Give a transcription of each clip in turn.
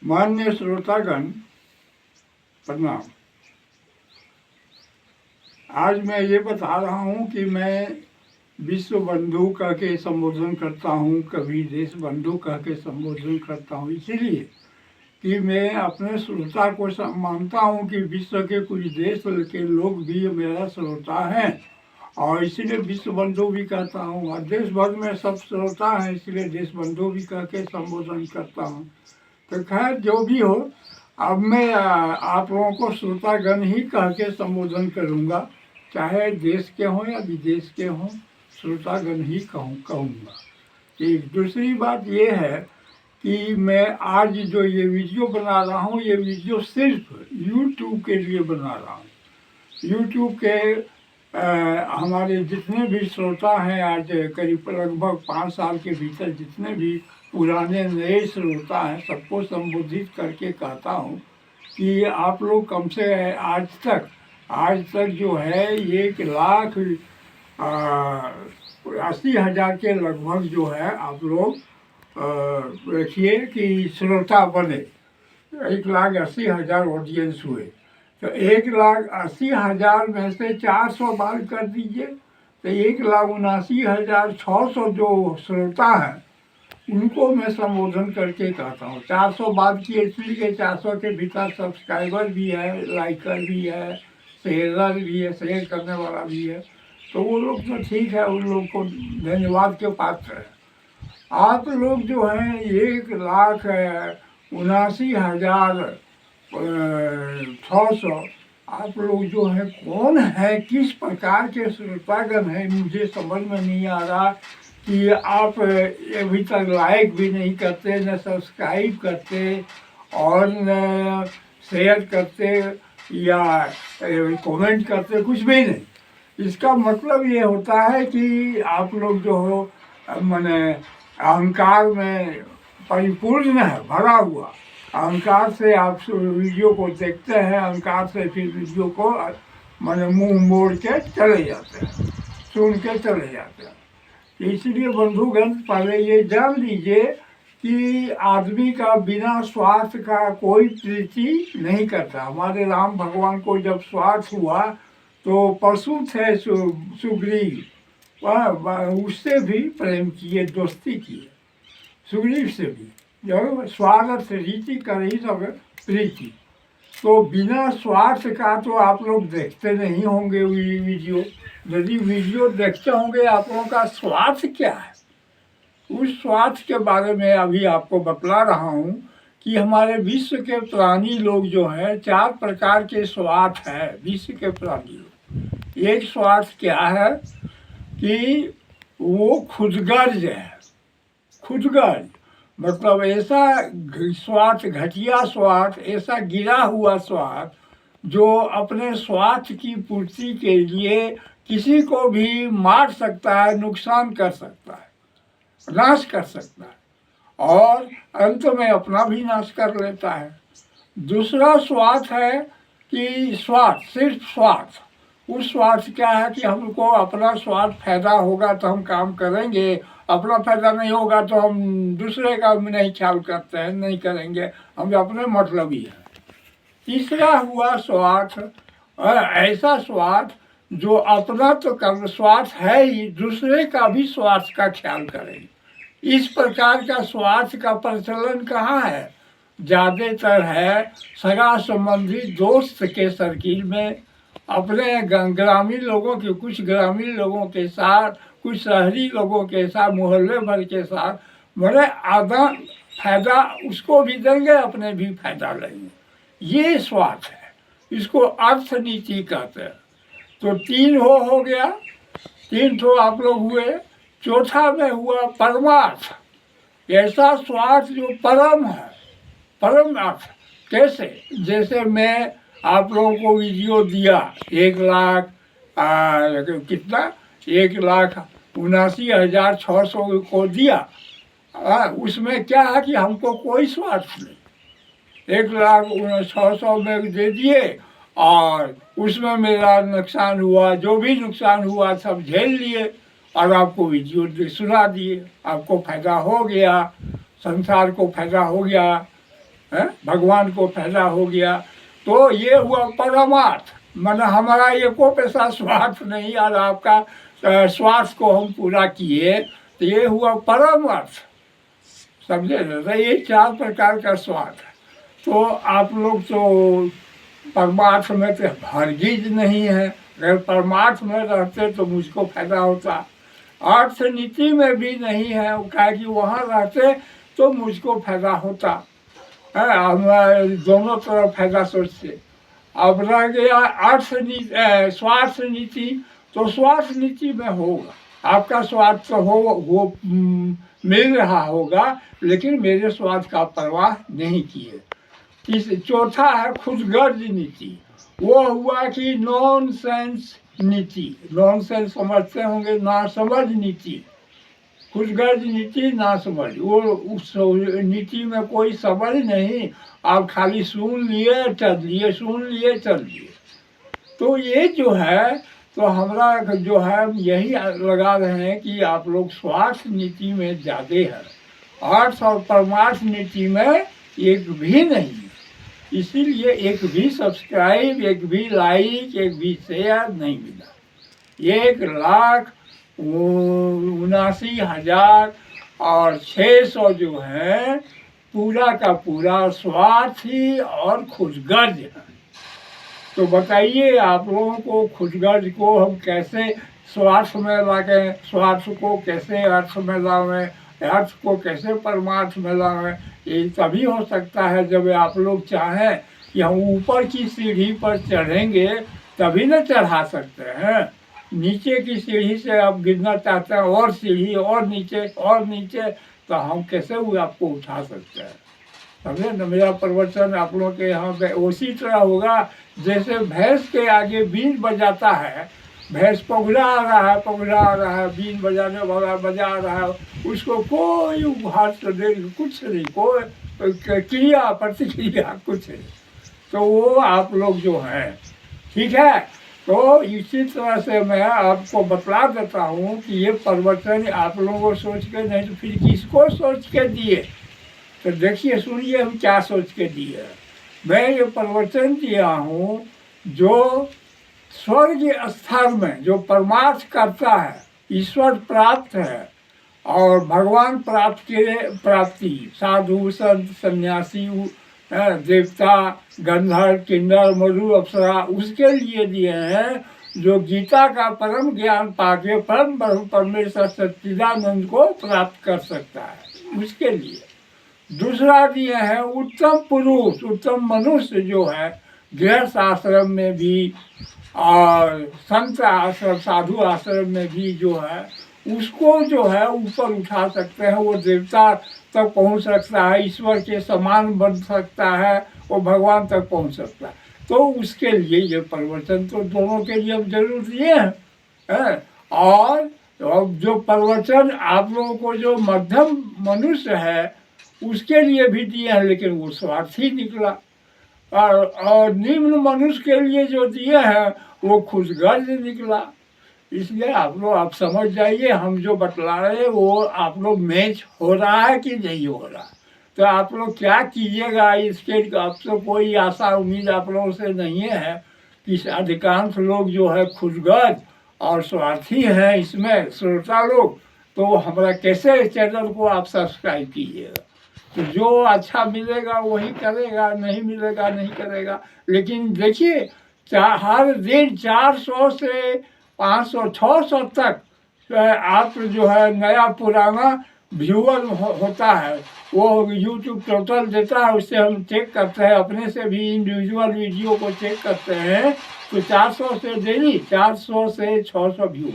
मान्य श्रोतागण प्रणाम। आज मैं ये बता रहा हूँ कि मैं विश्व बंधु कह के संबोधन करता हूँ, कभी देश बंधु कह के संबोधन करता हूँ, इसीलिए कि मैं अपने श्रोता को मानता हूँ कि विश्व के कुछ देश के लोग भी मेरा श्रोता हैं और इसीलिए विश्व बंधु भी कहता हूँ। और देश भर में सब श्रोता हैं, इसलिए देश बंधु भी कह के संबोधन करता हूँ। तो खैर जो भी हो, अब मैं आप लोगों को श्रोतागण ही कह के संबोधन करूँगा, चाहे देश के हों या विदेश के हों, श्रोतागण ही कहूँगा। एक दूसरी बात ये है कि मैं आज जो ये वीडियो बना रहा हूँ, ये वीडियो सिर्फ YouTube के लिए बना रहा हूँ। YouTube के हमारे जितने भी श्रोता हैं, आज करीब लगभग 5 साल के भीतर जितने भी पुराने नए श्रोता हैं, सबको संबोधित करके कहता हूँ कि आप लोग कम से आज तक जो है 1,80,000 के लगभग जो है आप लोग देखिए कि श्रोता बने। 1,80,000 ऑडियंस हुए, तो 1,80,000 में से 400 बार कर दीजिए तो 1,79,600 जो श्रोता हैं उनको मैं संबोधन करके कहता हूँ। 400 बात की इसलिए 400 के भीतर सब्सक्राइबर भी है, लाइकर भी है, शेयरर भी है, शेयर करने वाला भी है, तो वो लोग तो ठीक है, उन लोग को धन्यवाद के पात्र है। आप लोग जो हैं 1,79,600 आप लोग जो है कौन है, किस प्रकार के श्रोतागण हैं, मुझे समझ में नहीं आ रहा कि आप अभी तक लाइक भी नहीं करते, न सब्सक्राइब करते और न शेयर करते या कमेंट करते, कुछ भी नहीं। इसका मतलब ये होता है कि आप लोग जो हो माने अहंकार में परिपूर्ण है, भरा हुआ। अहंकार से आप वीडियो को देखते हैं, अहंकार से फिर वीडियो को माने मुंह मोड़ के चले जाते हैं, सुन के चले जाते हैं। इसलिए बंधुगण पहले ये जान लीजिए कि आदमी का बिना स्वार्थ का कोई प्रीति नहीं करता। हमारे राम भगवान को जब स्वार्थ हुआ तो पशु थे सुग्रीव, उससे भी प्रेम किए, दोस्ती किए, सुग्रीव से भी, जो स्वार्थ रीति कर ही सब प्रीति। तो बिना स्वार्थ का तो आप लोग देखते नहीं होंगे वीडियो। यदि वीडियो देखते होंगे, आप लोगों का स्वार्थ क्या है, उस स्वार्थ के बारे में अभी आपको बतला रहा हूँ कि हमारे विश्व के प्राणी लोग जो हैं, 4 प्रकार के स्वार्थ है विश्व के प्राणी लोग। एक स्वार्थ क्या है कि वो खुदगर्ज है। खुदगर्ज मतलब ऐसा स्वार्थ, घटिया स्वार्थ, ऐसा गिरा हुआ स्वार्थ जो अपने स्वार्थ की पूर्ति के लिए किसी को भी मार सकता है, नुकसान कर सकता है, नाश कर सकता है और अंत में अपना भी नाश कर लेता है। दूसरा स्वार्थ है कि स्वार्थ, सिर्फ स्वार्थ। उस स्वार्थ क्या है कि हमको अपना स्वार्थ फायदा होगा तो हम काम करेंगे, अपना फायदा नहीं होगा तो हम दूसरे का नहीं ख्याल करते हैं, नहीं करेंगे, हम अपने मतलब ही है। तीसरा हुआ स्वार्थ, ऐसा स्वार्थ जो अपना तो कर्म स्वार्थ है ही, दूसरे का भी स्वार्थ का ख्याल करें। इस प्रकार का स्वार्थ का प्रचलन कहाँ है? ज़्यादातर है सगा संबंधी दोस्त के सर्किल में, अपने ग्रामीण लोगों के, कुछ ग्रामीण लोगों के साथ, कुछ शहरी लोगों के साथ, मोहल्ले भर के साथ, बड़े आधा फायदा उसको भी देंगे, अपने भी फायदा लेंगे। ये स्वार्थ है, इसको अर्थनीति कहते हैं। तो 3 हो गया, 3 तो आप लोग हुए। चौथा में हुआ परमार्थ, ऐसा स्वार्थ जो परम है, परम अर्थ। कैसे? जैसे मैं आप लोगों को वीडियो दिया, 1,00,000 कितना 1,79,600 को दिया, उसमें क्या है कि हमको कोई स्वार्थ नहीं। 1,06,000 में दे दिए और उसमें मेरा नुकसान हुआ, जो भी नुकसान हुआ सब झेल लिए और आपको वीडियो सुना दिए, आपको फायदा हो गया, संसार को फायदा हो गया, है, भगवान को फायदा हो गया, तो ये हुआ परमार्थ। मतलब हमारा एको पैसा स्वार्थ नहीं, और आपका स्वार्थ को हम पूरा किए, तो ये हुआ परमार्थ। समझे ना? तो ये 4 प्रकार का स्वार्थ है। तो आप लोग तो परमार्थ में तो हरगिज नहीं है। अगर परमार्थ में रहते तो मुझको फायदा होता। अर्थ नीति में भी नहीं है, वो कहा कि वहाँ रहते तो मुझको फायदा होता है। हम दोनों तरफ फायदा सोचते। अब रह गया अर्थ नीति, स्वार्थ नीति। तो स्वार्थ नीति में होगा आपका स्वार्थ तो वो मिल रहा होगा, लेकिन मेरे स्वार्थ का परवाह नहीं किए। चौथा है खुदगर्ज नीति। वो हुआ कि नॉन सेंस नीति। नॉन सेंस समझते होंगे, ना समझ नीति। खुदगर्ज नीति ना समझ, वो उस नीति में कोई समझ नहीं, आप खाली सुन लिए चल लिए, सुन लिए चल लिए। तो ये जो है, तो हमरा जो है यही लगा रहे हैं कि आप लोग स्वार्थ नीति में ज़्यादा है, अर्थ और परमार्थ नीति में एक भी नहीं। इसीलिए एक भी सब्सक्राइब, एक भी लाइक, एक भी शेयर नहीं मिला। 1,79,600 जो है पूरा का पूरा स्वार्थी और खुदगर्ज है। तो बताइए आप लोगों को खुदगर्ज को हम कैसे स्वार्थ में लाएं, स्वार्थ को कैसे अर्थ में लाएं, अर्थ को कैसे परमार्थ में लाएं। ये तभी हो सकता है जब आप लोग चाहें कि हम ऊपर की सीढ़ी पर चढ़ेंगे, तभी न चढ़ा सकते हैं। नीचे की सीढ़ी से आप गिरना चाहते हैं, और सीढ़ी और नीचे और नीचे, तो हम कैसे वो आपको उठा सकते हैं। समझे न? मेरा प्रवचन आप लोगों के यहाँ पे उसी तरह होगा जैसे भैंस के आगे बीन बजाता है, भैंस पगुला आ रहा है, पगुला आ रहा है, बीन बजाने वाला बजा रहा है, उसको कोई उपहार तो दे कुछ नहीं, कोई क्रिया प्रतिक्रिया कुछ नहीं। तो वो आप लोग जो हैं, ठीक है। तो इसी तरह से मैं आपको बतला देता हूँ कि ये प्रवचन आप लोगों को सोच के नहीं तो फिर किसको सोच के दिए। तो देखिए सुनिए हम क्या सोच के दिए। मैं ये प्रवचन दिया हूँ जो स्वर्ग स्थान में जो परमार्थ करता है, ईश्वर प्राप्त है और भगवान प्राप्ति साधु संत सन्यासी देवता गंधर्व किन्नर मरु अप्सरा उसके लिए दिए हैं, जो गीता का परम ज्ञान पाके परम परमेश्वर सच्चिदानंद को प्राप्त कर सकता है, उसके लिए। दूसरा दिए हैं उत्तम पुरुष, उत्तम मनुष्य जो है गृहस्थ आश्रम में भी और संत आश्रम साधु आश्रम में भी जो है, उसको जो है ऊपर उठा सकते हैं। वो देवता तक पहुंच सकता है, ईश्वर के समान बन सकता है, वो भगवान तक पहुंच सकता है। तो उसके लिए ये प्रवचन तो दोनों के लिए हम जरूर दिए हैं। और जो प्रवचन आप लोगों को जो मध्यम मनुष्य है उसके लिए भी दिए हैं, लेकिन वो स्वार्थी निकला। और निम्न मनुष्य के लिए जो दिए हैं वो खुदगर्ज निकला। इसलिए आप समझ जाइए, हम जो बतला रहे हैं वो आप लोग मैच हो रहा है कि नहीं हो रहा। तो आप लोग क्या कीजिएगा, इसके अब तो कोई आशा उम्मीद आप लोगों से नहीं है कि अधिकांश लोग जो है खुदगर्ज और स्वार्थी हैं इसमें श्रोता लोग। तो हमारा कैसे चैनल को आप सब्सक्राइब कीजिएगा। तो जो अच्छा मिलेगा वही करेगा, नहीं मिलेगा नहीं करेगा। लेकिन देखिए हर दिन 400 से 500 600 तक आप जो है नया पुराना व्यूअर होता है, वो यूट्यूब टोटल देता है, उससे हम चेक करते हैं, अपने से भी इंडिविजुअल वीडियो को चेक करते हैं। तो 400 से डेली 400 से 600 व्यूअर,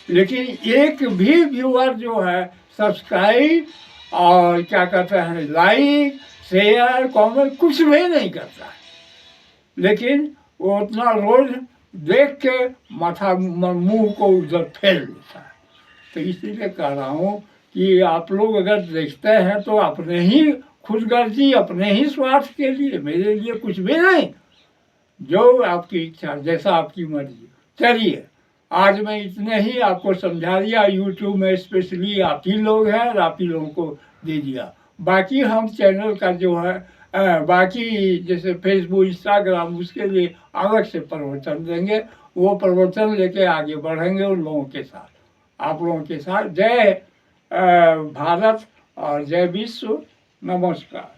लेकिन एक भी व्यूअर जो है सब्सक्राइब और क्या कहते हैं लाइक शेयर कमेंट कुछ भी नहीं करता है। लेकिन वो उतना रोज देख के माथा मुंह को उधर फेर लेता है। तो इसीलिए कह रहा हूँ कि आप लोग अगर देखते हैं तो अपने ही खुदगर्जी, अपने ही स्वार्थ के लिए, मेरे लिए कुछ भी नहीं, जो आपकी इच्छा जैसा आपकी मर्जी। चलिए आज मैं इतने ही आपको समझा दिया। यूट्यूब में स्पेशली आप ही लोग हैं और आप ही लोगों को दे दिया। बाकी हम चैनल का जो है बाकी जैसे फेसबुक इंस्टाग्राम उसके लिए अलग से प्रवचन देंगे, वो प्रवचन लेके आगे बढ़ेंगे उन लोगों के साथ, आप लोगों के साथ। जय भारत और जय विश्व। नमस्कार।